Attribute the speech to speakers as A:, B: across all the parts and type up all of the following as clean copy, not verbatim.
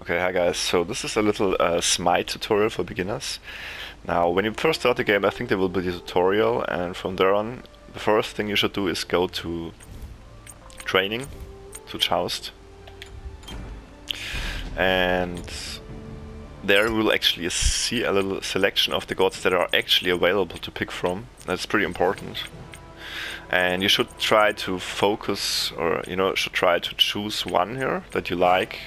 A: Okay, hi guys, so this is a little Smite tutorial for beginners. Now, when you first start the game, I think there will be a tutorial, and from there on, the first thing you should do is go to training, to Joust. And there you will actually see a little selection of the gods that are actually available to pick from. That's pretty important. And you should try to focus, or should try to choose one here that you like.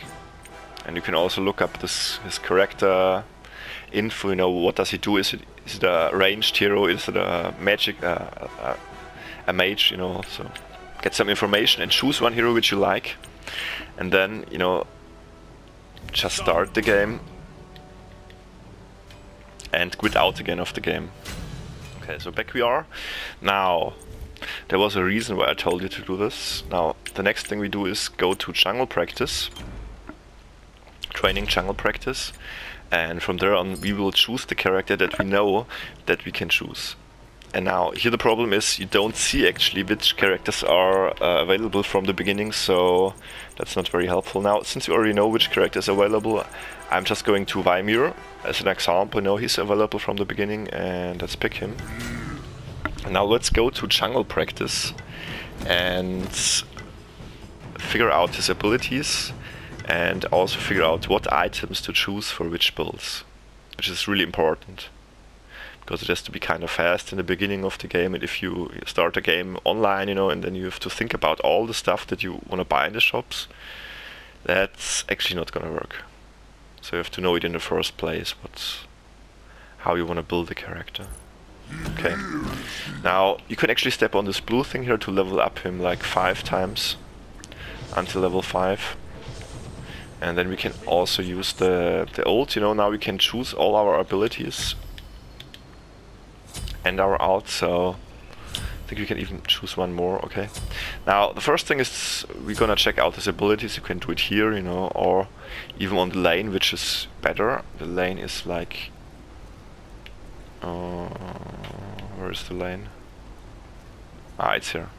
A: And you can also look up his character info, what does he do, is it a ranged hero, is it a magic, a mage, so get some information and choose one hero which you like. And then, just start the game and quit out again of the game. Okay, so back we are. Now, there was a reason why I told you to do this. Now, the next thing we do is go to jungle practice. Training jungle practice, and from there on we will choose the character that we know that we can choose. And now here the problem is you don't see actually which characters are available from the beginning, so that's not very helpful. Now, since you already know which character is available, I'm just going to Ymir as an example. He's available from the beginning, and let's pick him. And now let's go to jungle practice and figure out his abilities, and also figure out what items to choose for which builds, which is really important, because it has to be kind of fast in the beginning of the game, and if you start a game online, and then you have to think about all the stuff that you want to buy in the shops, that's actually not gonna work. So you have to know it in the first place, how you want to build the character. Okay, now you can actually step on this blue thing here to level up him like 5 times until level 5. And then we can also use the ult, now we can choose all our abilities and our ult, so I think we can even choose one more. Okay. Now the first thing is we're gonna check out his abilities. You can do it here, or even on the lane, which is better. The lane is like... where is the lane? Ah, it's here.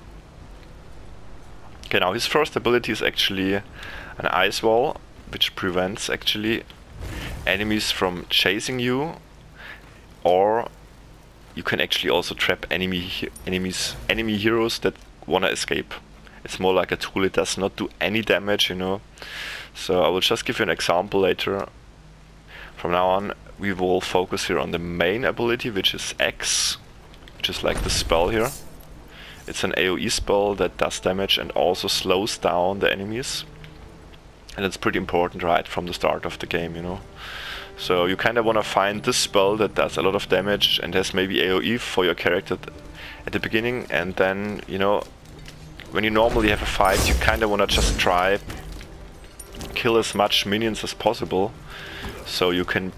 A: Okay, now his first ability is actually an ice wall, which prevents actually enemies from chasing you, or you can actually also trap enemy heroes that wanna escape. It's more like a tool, it does not do any damage, So I will just give you an example later. From now on we will focus here on the main ability, which is X, which is like the spell here. It's an AoE spell that does damage and also slows down the enemies. And it's pretty important right from the start of the game, So you kind of want to find this spell that does a lot of damage and has maybe AoE for your character at the beginning, and then, when you normally have a fight, you kind of want to just try kill as much minions as possible, so you can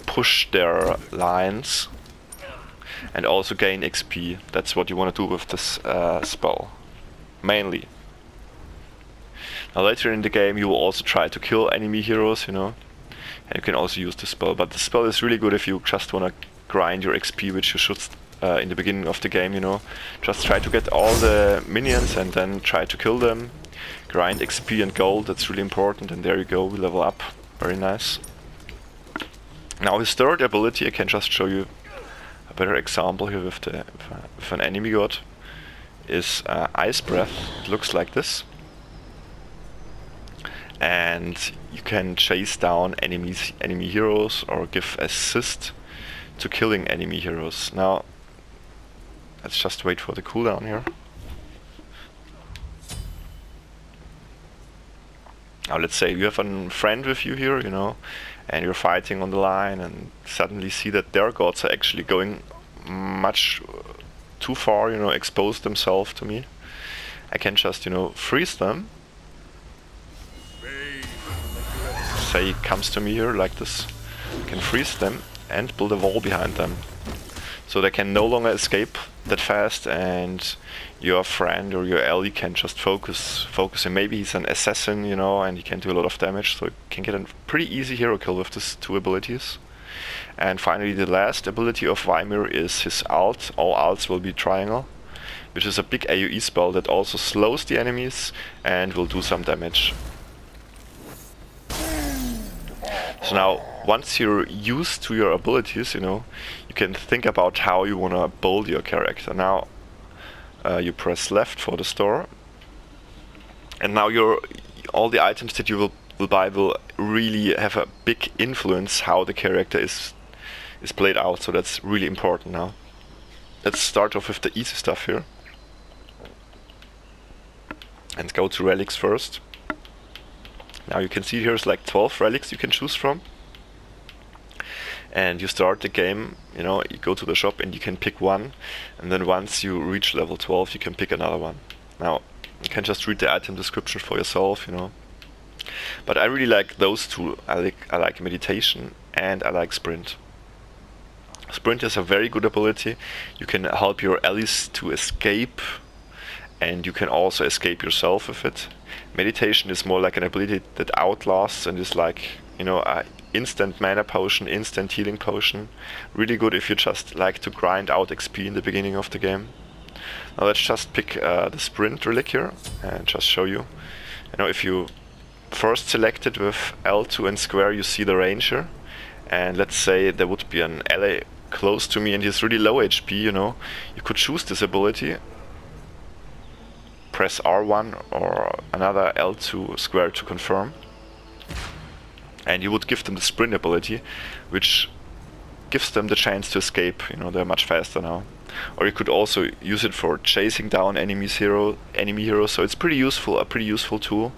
A: push their lines and also gain XP. That's what you want to do with this spell, mainly. Now later in the game you will also try to kill enemy heroes, and you can also use the spell. But the spell is really good if you just want to grind your XP, which you should in the beginning of the game, Just try to get all the minions and then try to kill them. Grind XP and gold, that's really important, and there you go, we level up. Very nice. Now his third ability, I can just show you a better example here with an enemy god, is Ice Breath. It looks like this. And you can chase down enemy heroes, or give assist to killing enemy heroes. Now, let's just wait for the cooldown here. Now let's say you have a friend with you here, and you're fighting on the line, and suddenly see that their gods are actually going much too far, expose themselves to me. I can just, freeze them. Say he comes to me here like this, I can freeze them and build a wall behind them, so they can no longer escape that fast, and your friend or your ally can just focus him. Maybe he's an assassin, and he can do a lot of damage, so you can get a pretty easy hero kill with these 2 abilities. And finally the last ability of Ymir is his ult. All ults will be triangle, which is a big AoE spell that also slows the enemies and will do some damage. So now, once you're used to your abilities, you know, you can think about how you wanna build your character. Now, you press left for the store, and now all the items that you will buy will really have a big influence how the character is played out. So that's really important now. Let's start off with the easy stuff here, and go to relics first. Now you can see here's like 12 relics you can choose from. And you start the game, you know, you go to the shop and you can pick one, and then once you reach level 12 you can pick another one. Now, you can just read the item description for yourself, you know. But I really like those two. I like meditation and I like sprint. Sprint is a very good ability. You can help your allies to escape, and you can also escape yourself with it. Meditation is more like an ability that outlasts and is like, you know, a instant mana potion, instant healing potion. Really good if you just like to grind out XP in the beginning of the game. Now let's just pick the sprint relic here and just show you. You know, if you first select it with L2 and square, you see the ranger. And let's say there would be an ally close to me and he's really low HP, you know. You could choose this ability, press R1 or another L2 square to confirm, and you would give them the sprint ability, which gives them the chance to escape, you know, they're much faster now. Or you could also use it for chasing down enemy heroes, so it's pretty useful, a pretty useful tool,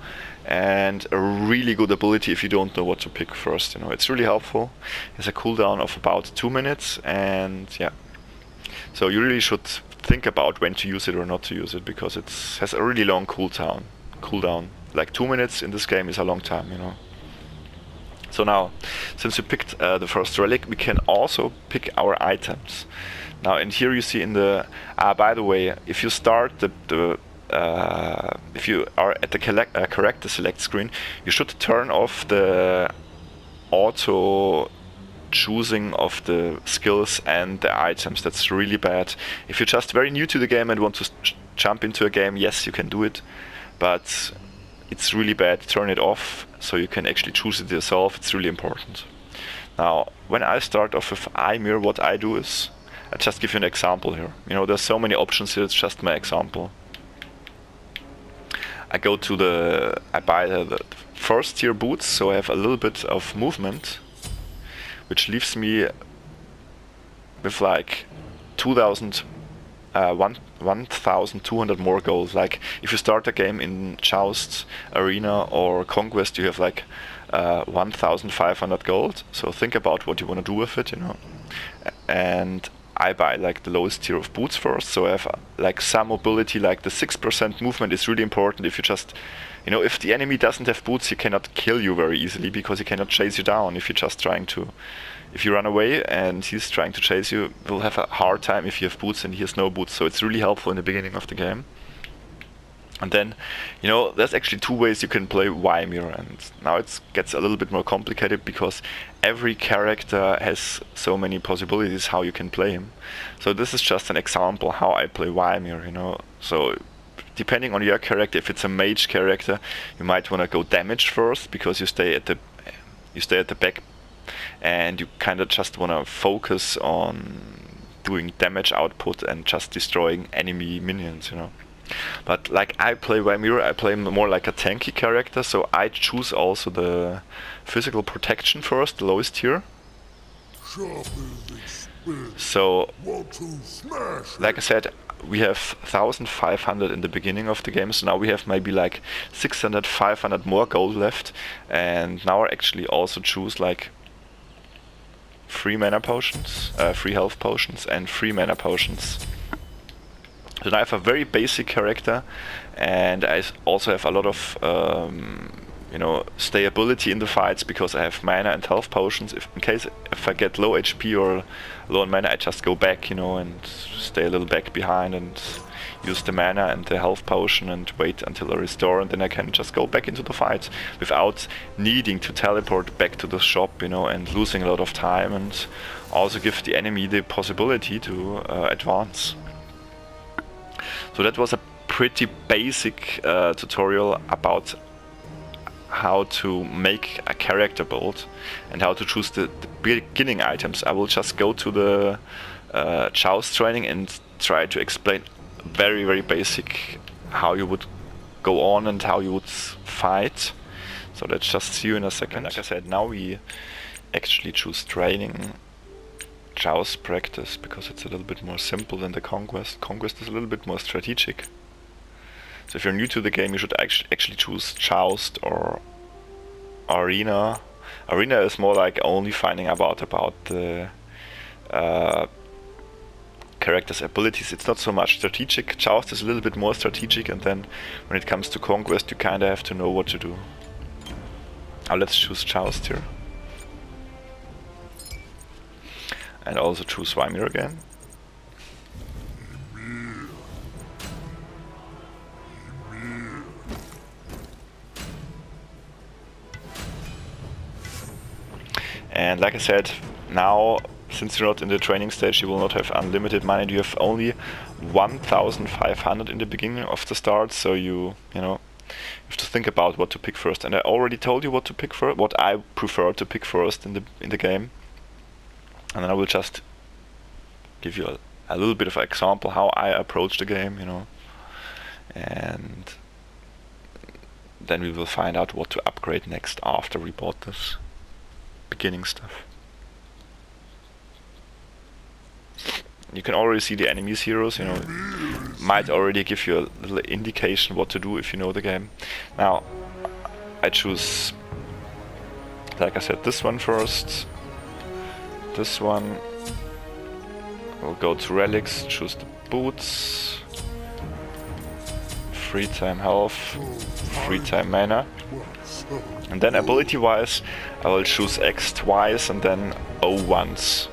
A: and a really good ability if you don't know what to pick first, you know. It's really helpful. It's a cooldown of about 2 minutes, and yeah. So you really should think about when to use it or not to use it, because it has a really long cooldown. Like 2 minutes in this game is a long time, you know. So now, since we picked the first relic, we can also pick our items. Now, and here you see in the by the way, if you start if you are at the character select screen, you should turn off the auto choosing of the skills and the items. That's really bad. If you're just very new to the game and want to jump into a game, yes, you can do it, but it's really bad. Turn it off so you can actually choose it yourself. It's really important. Now, when I start off with Ymir, what I do is, I'll just give you an example here. You know, there's so many options here, it's just my example. I buy the first tier boots, so I have a little bit of movement, which leaves me with like 1,200 more gold. Like, if you start a game in Joust, Arena or Conquest, you have like 1,500 gold. So think about what you want to do with it, you know. And I buy like the lowest tier of boots first, so I have like some mobility. Like the 6% movement is really important. If you just, you know, if the enemy doesn't have boots, he cannot kill you very easily because he cannot chase you down. If you run away and he's trying to chase you, you'll have a hard time if you have boots and he has no boots. So it's really helpful in the beginning of the game. And then, you know, there's actually 2 ways you can play Ymir, and now it gets a little bit more complicated because every character has so many possibilities how you can play him. So this is just an example how I play Ymir, you know. So depending on your character, if it's a mage character, you might want to go damage first because you stay at the back, and you kind of just want to focus on doing damage output and just destroying enemy minions, you know. But like I play Ymir, I play more like a tanky character, so I choose also the physical protection first, the lowest tier. So, like I said, we have 1,500 in the beginning of the game, so now we have maybe like 600, 500 more gold left, and now I actually also choose like 3 mana potions, 3 health potions and 3 mana potions. So now I have a very basic character, and I also have a lot of you know, stayability in the fights because I have mana and health potions. If I get low HP or low on mana, I just go back, you know, and stay a little back behind and use the mana and the health potion and wait until I restore, and then I can just go back into the fight without needing to teleport back to the shop, you know, and losing a lot of time, and also give the enemy the possibility to advance. So that was a pretty basic tutorial about how to make a character build and how to choose the beginning items, I will just go to the Joust training and try to explain very, very basic how you would go on and how you would fight. So let's just see you in a second. Like I said, now we actually choose training, Joust practice, because it's a little bit more simple than the Conquest. Conquest is a little bit more strategic. So if you're new to the game, you should actually choose Joust or Arena. Arena is more like only finding about the character's abilities. It's not so much strategic. Joust is a little bit more strategic, and then when it comes to Conquest, you kinda have to know what to do. Now let's choose Joust here. And also choose Ymir again. And like I said, now, since you're not in the training stage, you will not have unlimited money. You have only 1,500 in the beginning of the start, so you know, you have to think about what to pick first. And I already told you what to pick first, what I prefer to pick first in the game. And then I will just give you a little bit of an example how I approach the game, you know. And then we will find out what to upgrade next after we bought this beginning stuff. You can already see the enemies heroes, you know, might already give you a little indication what to do if you know the game. Now, I choose, like I said, this one first, this one. We'll go to relics, choose the boots, free time health, free time mana. And then ability wise, I will choose X twice and then O once.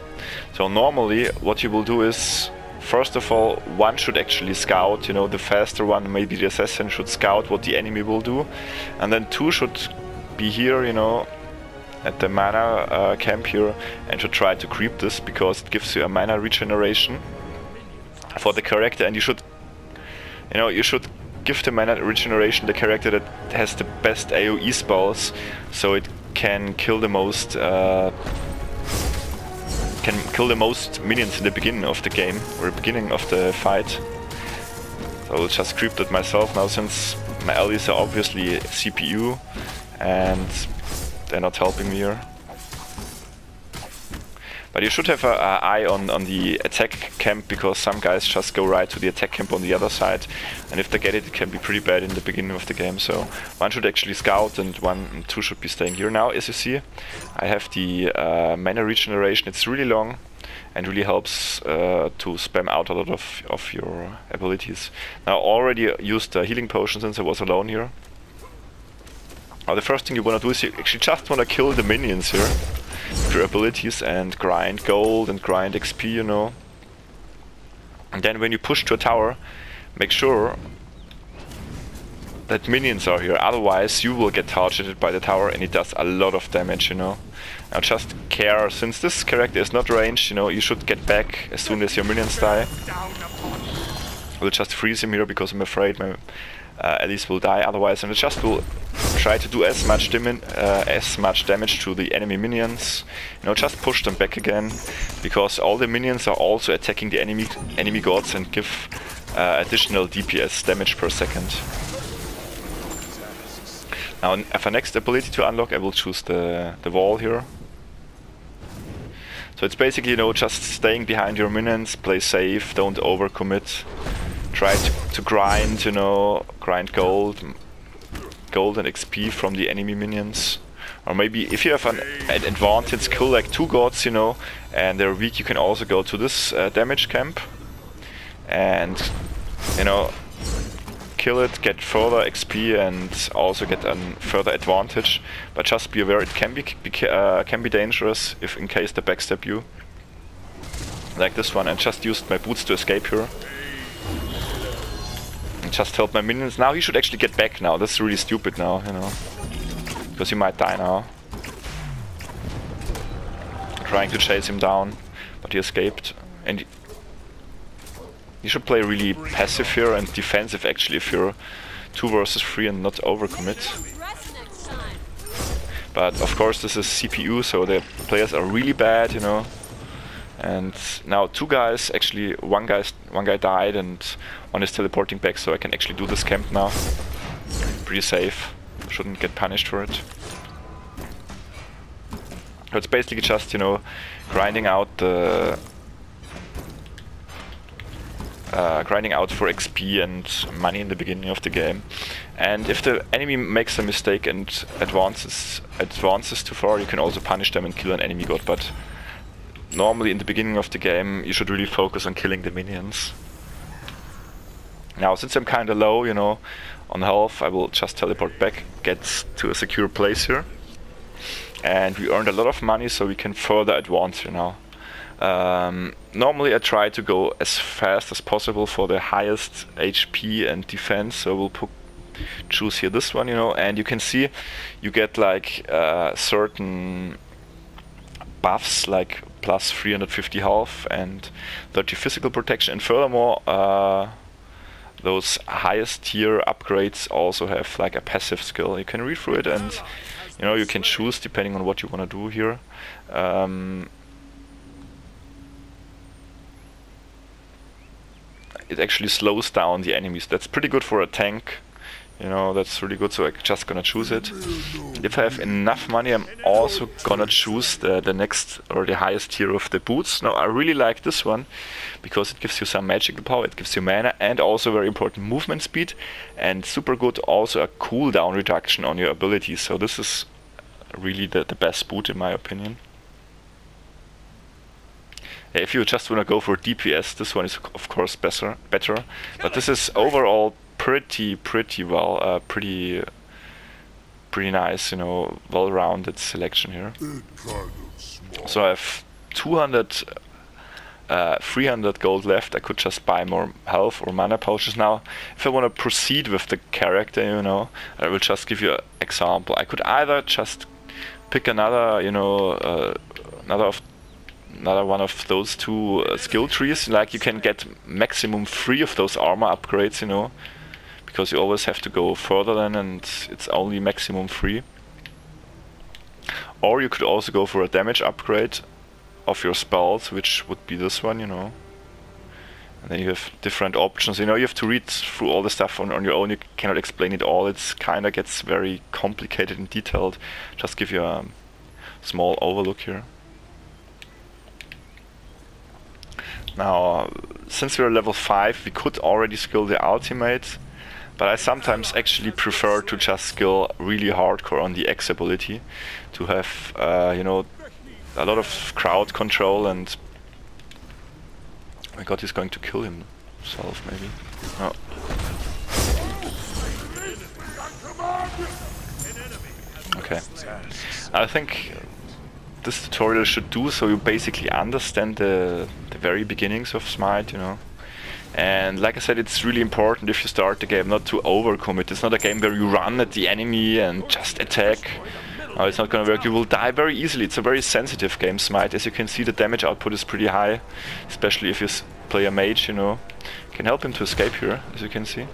A: So normally what you will do is, first of all, one should actually scout, you know, the faster one, maybe the assassin, should scout what the enemy will do. And then two should be here, you know, at the mana camp here, and should try to creep this, because it gives you a mana regeneration for the character. And you should, you know, you should give the mana regeneration the character that has the best AoE spells, so it can kill the most minions in the beginning of the game, or the beginning of the fight. So I will just creep that myself now, since my allies are obviously CPU and they're not helping me here. But you should have an eye on the attack camp, because some guys just go right to the attack camp on the other side, and if they get it, it can be pretty bad in the beginning of the game. So one should actually scout, and one and two should be staying here. Now, as you see, I have the mana regeneration. It's really long and really helps to spam out a lot of your abilities. Now, I already used healing potion since I was alone here. Now, the first thing you want to do is you actually just want to kill the minions here with your abilities and grind gold and grind XP, you know. And then when you push to a tower, make sure that minions are here, otherwise you will get targeted by the tower, and it does a lot of damage, you know. Now just care, since this character is not ranged, you know, you should get back as soon as your minions die. We'll just freeze him here, because I'm afraid my allies will die otherwise, and I just will try to do as much damage to the enemy minions. You know, just push them back again, because all the minions are also attacking the enemy gods and give additional DPS, damage per second. Now, for next ability to unlock, I will choose the wall here. So it's basically, you know, just staying behind your minions, play safe, don't overcommit. Try to grind, you know, grind gold and XP from the enemy minions. Or maybe if you have an advantage, kill like two gods, you know, and they're weak, you can also go to this damage camp and, you know, kill it, get further XP and also get a further advantage. But just be aware, it can be dangerous if in case they backstab you, like this one. And just used my boots to escape here. Just help my minions. Now he should actually get back now. That's really stupid now, you know, because he might die now. I'm trying to chase him down, but he escaped. And you should play really passive here and defensive actually if you're 2 versus 3 and not overcommit. But of course this is CPU, so the players are really bad, you know. And now two guys, actually one guy died and one is teleporting back, so I can actually do this camp now. Pretty safe, shouldn't get punished for it. So it's basically just, you know, grinding out the grinding out for XP and money in the beginning of the game. And if the enemy makes a mistake and advances too far, you can also punish them and kill an enemy god. But normally in the beginning of the game you should really focus on killing the minions. Now since I'm kinda low, you know, on health, I will just teleport back, get to a secure place here. And we earned a lot of money, so we can further advance here now. Normally I try to go as fast as possible for the highest HP and defense, so we'll choose here this one, you know, and you can see you get like certain buffs like plus 350 health and 30 physical protection, and furthermore those highest tier upgrades also have like a passive skill. You can read through it and you know, you can choose depending on what you want to do here. It actually slows down the enemies. That's pretty good for a tank. You know, that's really good, so I'm just gonna choose it. If I have enough money, I'm also gonna choose the next or the highest tier of the boots. Now, I really like this one because it gives you some magical power, it gives you mana, and also very important movement speed, and super good also a cooldown reduction on your abilities. So this is really the best boot in my opinion. If you just wanna go for DPS, this one is of course better. But this is overall pretty well, pretty nice, you know, well-rounded selection here. So I have 300 gold left. I could just buy more health or mana potions now. If I want to proceed with the character, you know, I will just give you an example. I could either just pick another, you know, another one of those two skill trees. Like you can get maximum 3 of those armor upgrades, you know, because you always have to go further then, and it's only maximum 3. Or you could also go for a damage upgrade of your spells, which would be this one, you know. And then you have different options. You know, you have to read through all the stuff on your own. You cannot explain it all. It's kinda gets very complicated and detailed. Just give you a small overlook here. Now, since we're level 5, we could already skill the ultimate, but I sometimes actually prefer to just skill really hardcore on the X ability to have, you know, a lot of crowd control. And oh my god, he's going to kill himself maybe. Oh. Okay. I think this tutorial should do so you basically understand the very beginnings of Smite, you know. And like I said, it's really important if you start the game not to overcommit. It's not a game where you run at the enemy and just attack. No, it's not gonna work. You will die very easily. It's a very sensitive game, Smite. As you can see, the damage output is pretty high, especially if you play a mage, you know. You can help him to escape here, as you can see.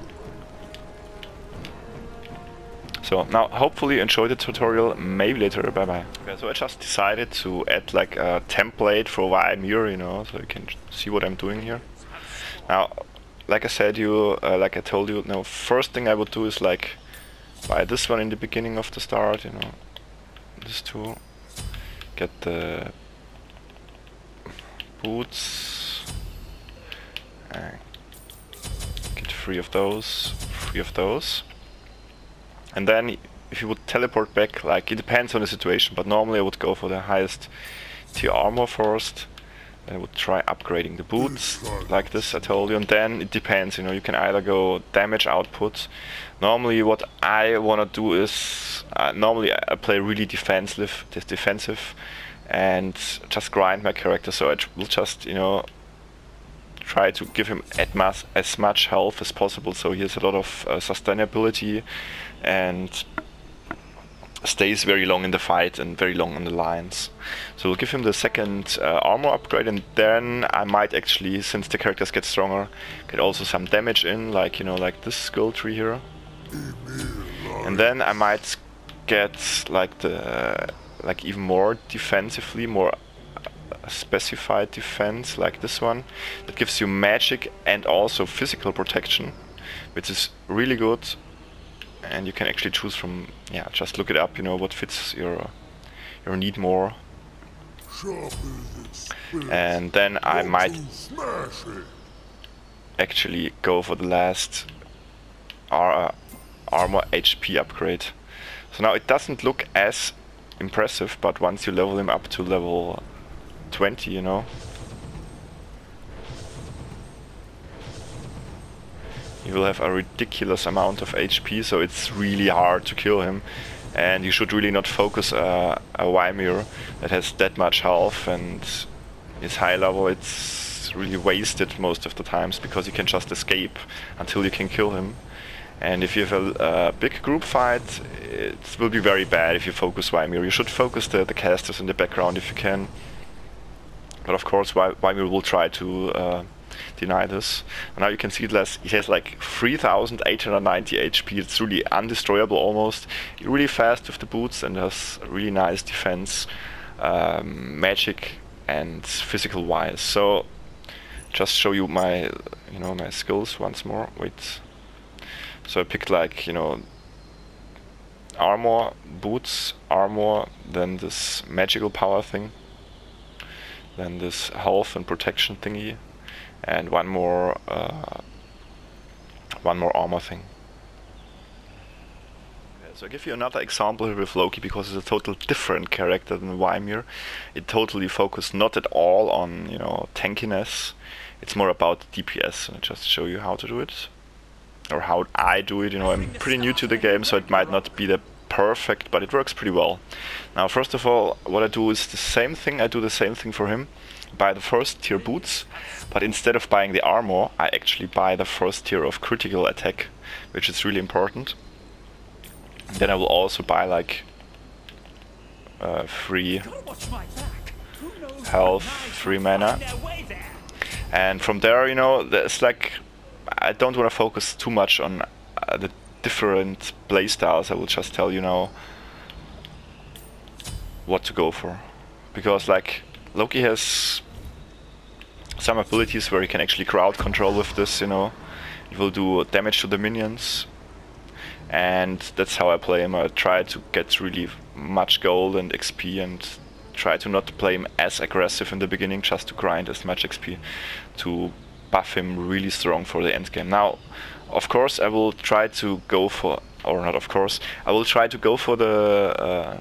A: So now, hopefully enjoy the tutorial, maybe later, bye bye. Okay, so I just decided to add like a template for Ymir, you know, so you can see what I'm doing here. Now, like I said, like I told you, now first thing I would do is like buy this one in the beginning of the start, you know, this tool, get the boots, get 3 of those, and then if you would teleport back, like it depends on the situation, but normally I would go for the highest tier armor first. I would try upgrading the boots, like this I told you, and then it depends, you know, you can either go damage output. Normally what I wanna do is, normally I play really defensive, and just grind my character, so I will just, you know, try to give him as much health as possible, so he has a lot of sustainability and stays very long in the fight and very long on the lines. So we'll give him the second armor upgrade, and then I might actually, since the characters get stronger, get also some damage in, like, you know, like this skill tree here. And then I might get like even more defensively, more specified defense like this one. That gives you magic and also physical protection, which is really good. And you can actually choose from, yeah, just look it up, you know, what fits your need more. And then I might actually go for the last armor HP upgrade. So now it doesn't look as impressive, but once you level him up to level 20, you know, he will have a ridiculous amount of HP, so it's really hard to kill him. And you should really not focus a Ymir that has that much health and is high level. It's really wasted most of the times, because you can just escape until you can kill him. And if you have a big group fight, it will be very bad if you focus Ymir. You should focus the casters in the background if you can. But of course Ymir will try to deny this. And now you can see it has like 3890 HP. It's really undestroyable almost. Really fast with the boots and has really nice defense, magic and physical wise. So just show you my my skills once more. Wait. So I picked like, you know, armor, boots, armor, then this magical power thing, then this health and protection thingy, and one more armor thing. Okay, so I give you another example here with Loki, because it's a total different character than Ymir. It totally focused not at all on, you know, tankiness. It's more about DPS, and I just show you how to do it, or how I do it. You know, I'm pretty new to the game, so it might not be the perfect, but it works pretty well. Now, first of all, what I do is the same thing. I do the same thing for him. Buy the first tier boots, but instead of buying the armor, I actually buy the first tier of critical attack, which is really important. Then I will also buy like 3 health, 3 mana, and from there, you know, there's like, I don't want to focus too much on the different playstyles. I will just tell you now what to go for, because like Loki has some abilities where he can actually crowd control with this, you know. It will do damage to the minions, and that's how I play him. I try to get really much gold and XP, and try to not play him as aggressive in the beginning, just to grind as much XP to buff him really strong for the end game. Now, of course, I will try to go for, or not of course, I will try to go for the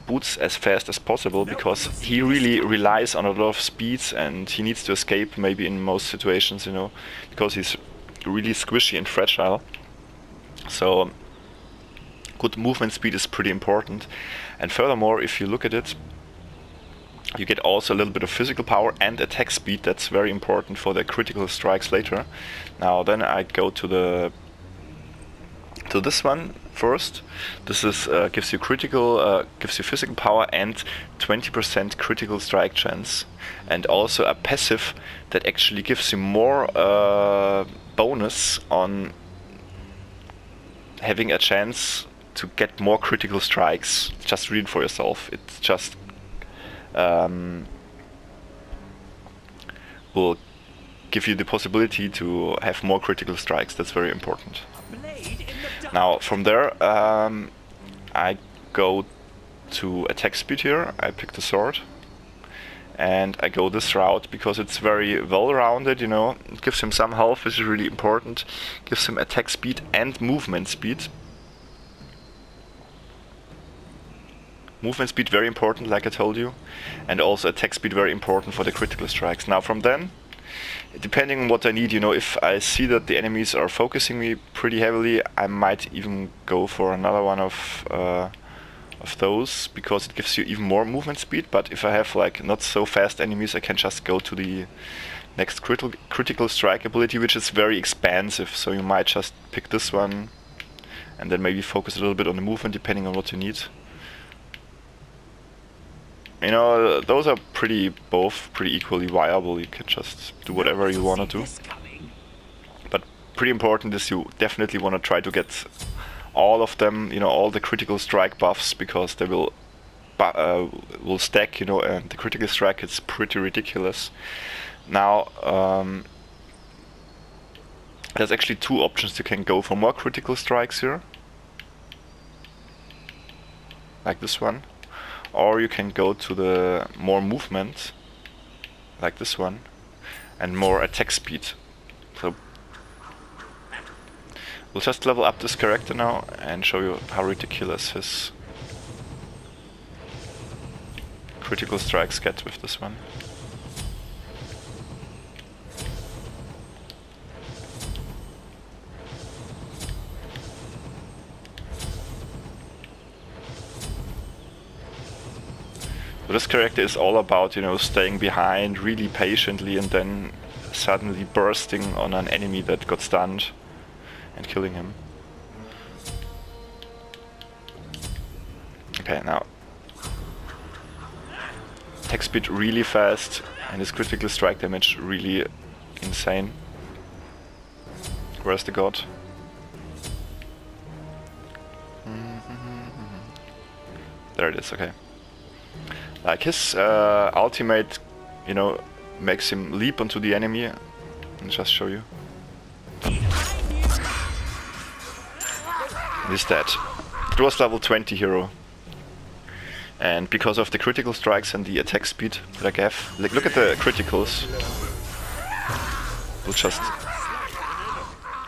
A: boots as fast as possible, because he really relies on a lot of speeds and he needs to escape maybe in most situations, you know, because he's really squishy and fragile. So good movement speed is pretty important. And furthermore, if you look at it, you get also a little bit of physical power and attack speed. That's very important for the critical strikes later. Now then I go to this one first. This is gives you physical power and 20% critical strike chance, and also a passive that actually gives you more bonus on having a chance to get more critical strikes. Just read it for yourself. It's just will give you the possibility to have more critical strikes. That's very important. Now from there I go to attack speed here. I pick the sword and I go this route because it's very well rounded, you know. It gives him some health, which is really important. Gives him attack speed and movement speed. Movement speed very important, like I told you, and also attack speed very important for the critical strikes. Now from then, depending on what I need, you know, if I see that the enemies are focusing me pretty heavily, I might even go for another one of those, because it gives you even more movement speed. But if I have like not so fast enemies, I can just go to the next critical strike ability, which is very expansive. So you might just pick this one and then maybe focus a little bit on the movement depending on what you need. You know, those are both pretty equally viable. You can just do whatever you want to do. But pretty important is you definitely want to try to get all of them, you know, all the critical strike buffs, because they will stack, you know, and the critical strike is pretty ridiculous. Now, there's actually two options. You can go for more critical strikes here, like this one, or you can go to the more movement, like this one, and more attack speed. So we'll just level up this character now and show you how ridiculous his critical strikes get with this one. So this character is all about, you know, staying behind really patiently and then suddenly bursting on an enemy that got stunned and killing him. Okay, now attack speed really fast and his critical strike damage really insane. Where's the god? There it is, okay. Like his ultimate, you know, makes him leap onto the enemy. I'll just show you. He's dead. It was level 20 hero. And because of the critical strikes and the attack speed that I gave, like, look at the criticals. We'll just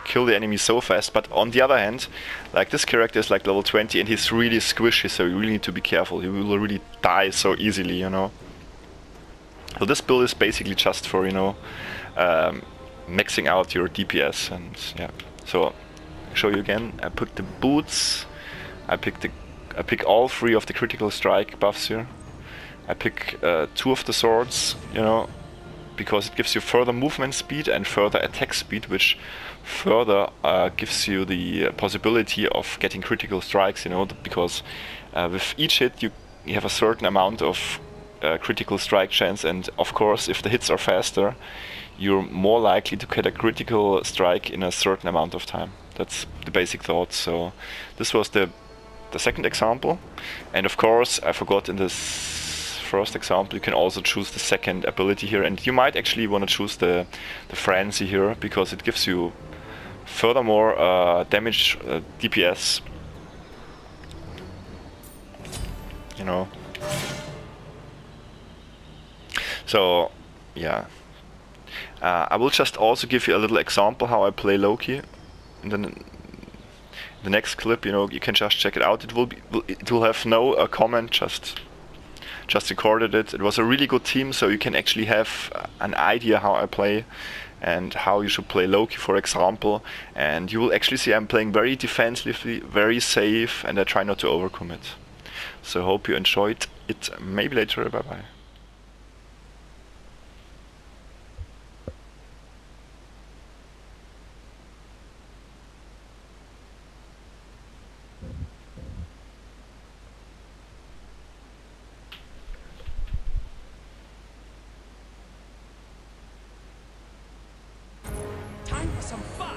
A: kill the enemy so fast. But on the other hand, like, this character is like level 20 and he's really squishy, so you really need to be careful. He will really die so easily, you know. So this build is basically just for, you know, maxing out your DPS. And yeah, so I'll show you again. I put the boots. I pick all three of the critical strike buffs here. I pick two of the swords, you know, because it gives you further movement speed and further attack speed, which further gives you the possibility of getting critical strikes, you know, because with each hit you have a certain amount of critical strike chance, and of course if the hits are faster, you're more likely to get a critical strike in a certain amount of time. That's the basic thought. So this was the second example, and of course I forgot in this first example you can also choose the second ability here, and you might actually want to choose the frenzy here, because it gives you furthermore damage DPS, you know. So yeah, I will just also give you a little example how I play Loki, and then the next clip, you know, you can just check it out. It will have no comment, just recorded it. It was a really good team, so you can actually have an idea how I play and how you should play Loki, for example. And you will actually see I'm playing very defensively, very safe, and I try not to overcommit. So hope you enjoyed it. Maybe later. Bye bye.
B: Time for some fun!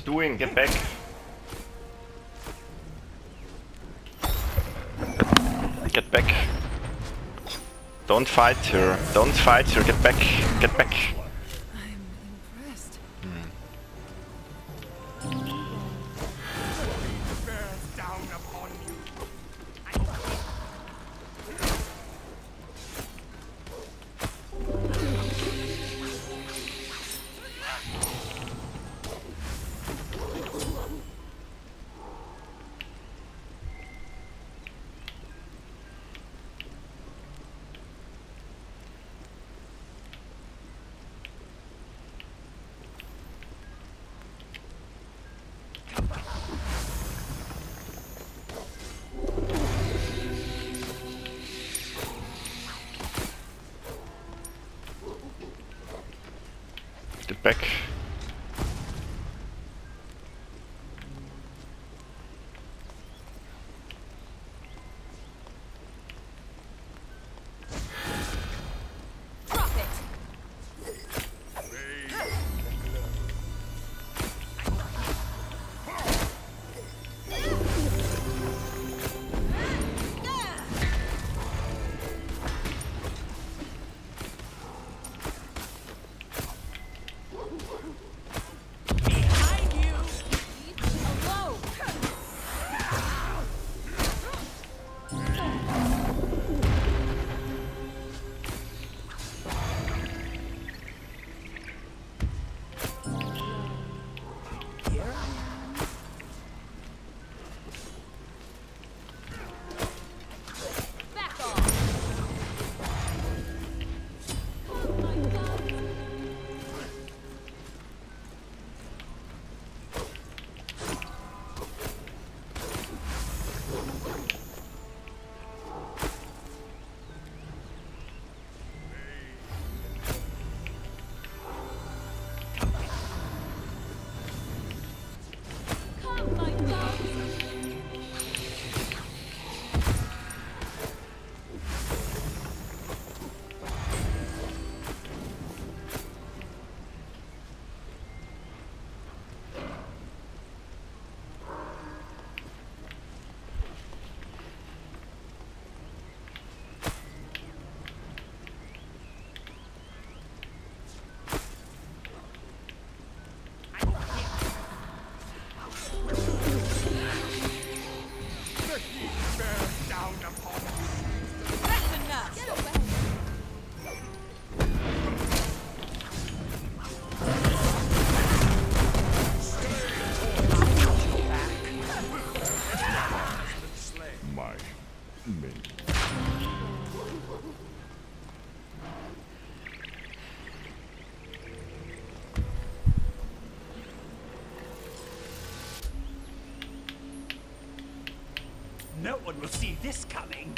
A: doing? Get back. Get back. Don't fight her. Don't fight her. Get back. Get back.
B: I'm impressed.
C: Bears down upon you.
A: Get back.
B: Drop it.
C: Behind you.
B: Alone.
C: Here I am.
B: Back off. Oh my God. Come, my dogs.
C: Bears down upon you.
B: That's enough. Get away.
D: My minion.
C: No one will see this coming.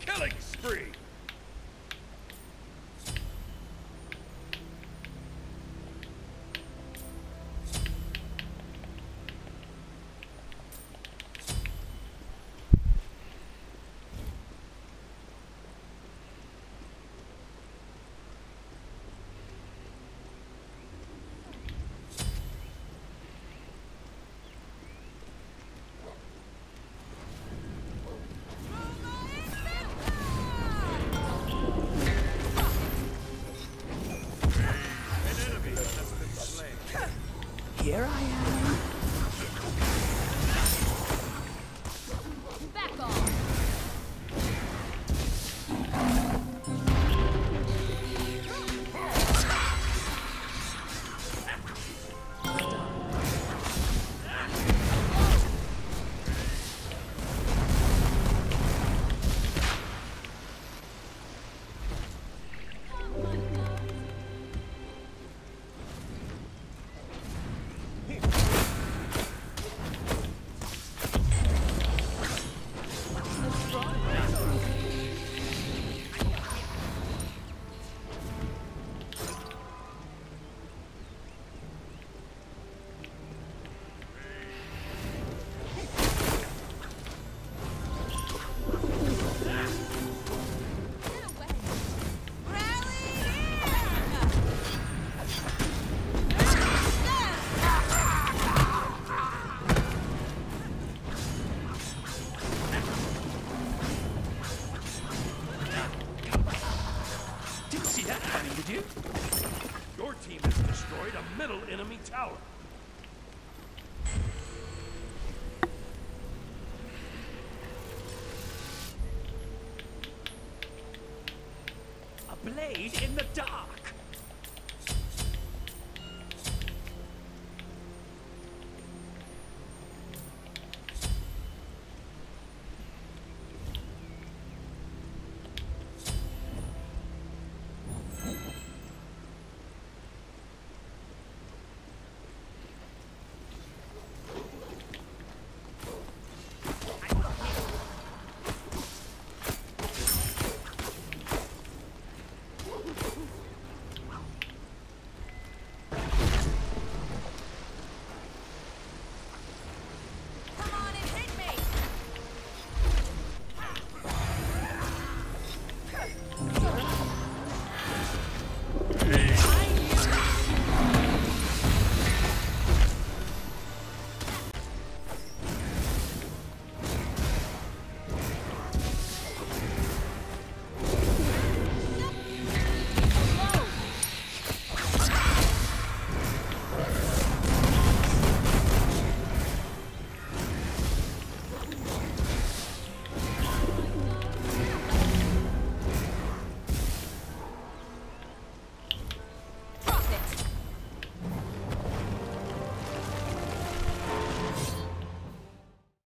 C: Killing spree!
E: Here I am.
B: Back off.
C: Did you? Your team has destroyed a middle enemy tower. A blade in the dark.